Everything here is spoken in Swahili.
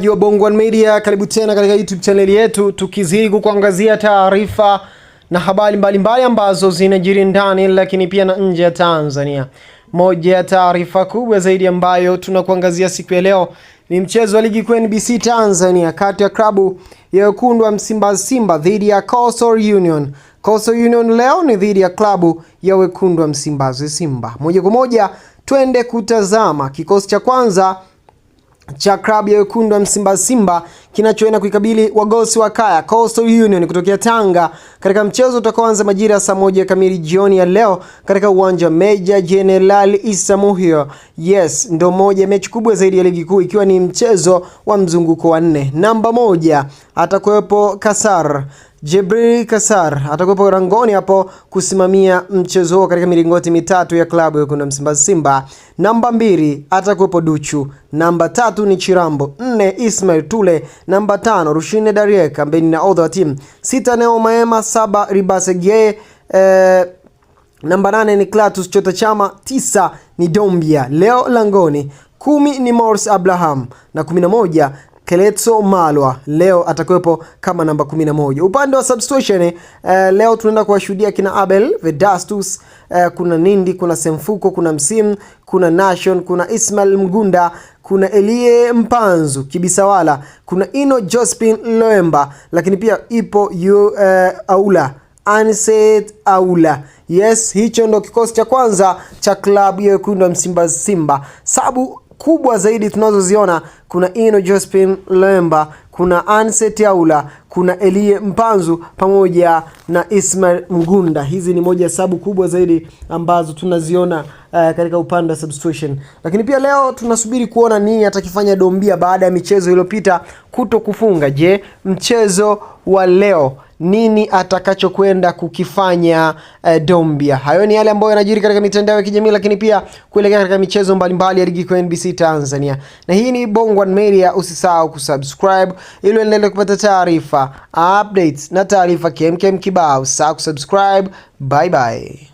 Mtazamaji wa Bongo 1 Media, karibu tena katika YouTube channel yetu, tukizidi kukuangazia taarifa na habari mbalimbali ambazo zinajiri ndani lakini pia na nje ya Tanzania. Moja ya taarifa kubwa zaidi ambayo tunakuangazia siku ya leo ni mchezo wa ligi kuu NBC Tanzania kati ya klabu ya wekundu wa Msimbazi Simba dhidi ya Coastal Union. Coastal Union leo ni dhidi ya klabu ya wekundu wa Msimbazi Simba. Moja kwa moja twende kutazama kikosi cha kwanza cha klabu ya wekundu wa Msimbazi Simba kinachoenda kuikabili wagosi wa kaya Coastal Union kutokea Tanga katika mchezo utakaoanza majira saa 1 kamili jioni ya leo katika uwanja Meja Jenerali Issa Muhyo. Yes, ndo moja mechi kubwa zaidi ya ligi kuu, ikiwa ni mchezo wa mzunguko wa 4. Namba 1 atakuwepo Kasar Jibril Kasar atakuwepo rangoni hapo kusimamia mchezo huo katika milingoti mitatu ya klabu ya wekundu wa Msimbazi Simba. Namba 2 atakuwepo Duchu. Namba 3 ni Chirambo. 4 Ismail Tule. Namba 5 Rushine Dariek ambaye ni nahodha wa timu. 6 Neo Maema. 7 Ribasege. Namba 8 ni Klatus Chota Chama. 9 ni Dombia leo langoni. 10 ni Morris Abraham na 11 Keletso Malwa leo atakuwepo kama namba 11. Upande wa substitution leo tunaenda kuwashuhudia kina Abel Vedastus, kuna Nindi, kuna Semfuko, kuna Msim, kuna Nation, kuna Ismail Mgunda, kuna Elie Mpanzu Kibisawala, kuna Ino Jospin Loemba, lakini pia ipo Aula Anset Aula. Yes, hicho ndo kikosi cha kwanza cha klabu ya wekundu wa Msimbazi Simba. Sabu kubwa zaidi tunazoziona, kuna Ino Jospin Lemba, kuna Anset Aula, kuna Elie Mpanzu pamoja na Ismail Mgunda. Hizi ni moja sababu kubwa zaidi ambazo tunaziona katika upande wa substitution. Lakini pia leo tunasubiri kuona nini atakifanya Dombia baada ya michezo iliyopita kuto kufunga. Je, mchezo wa leo nini atakachokwenda kukifanya Dombia? Hayo ni yale ambayo yanajiri katika mitandao ya kijamii, lakini pia kuelekea katika michezo mbalimbali ya ligi kuu NBC Tanzania. Na hii ni Bongo 1 Media, usisahau kusubscribe ili uendelee kupata taarifa, updates na taarifa kemkem kibao. Usisahau kusubscribe. Bye bye.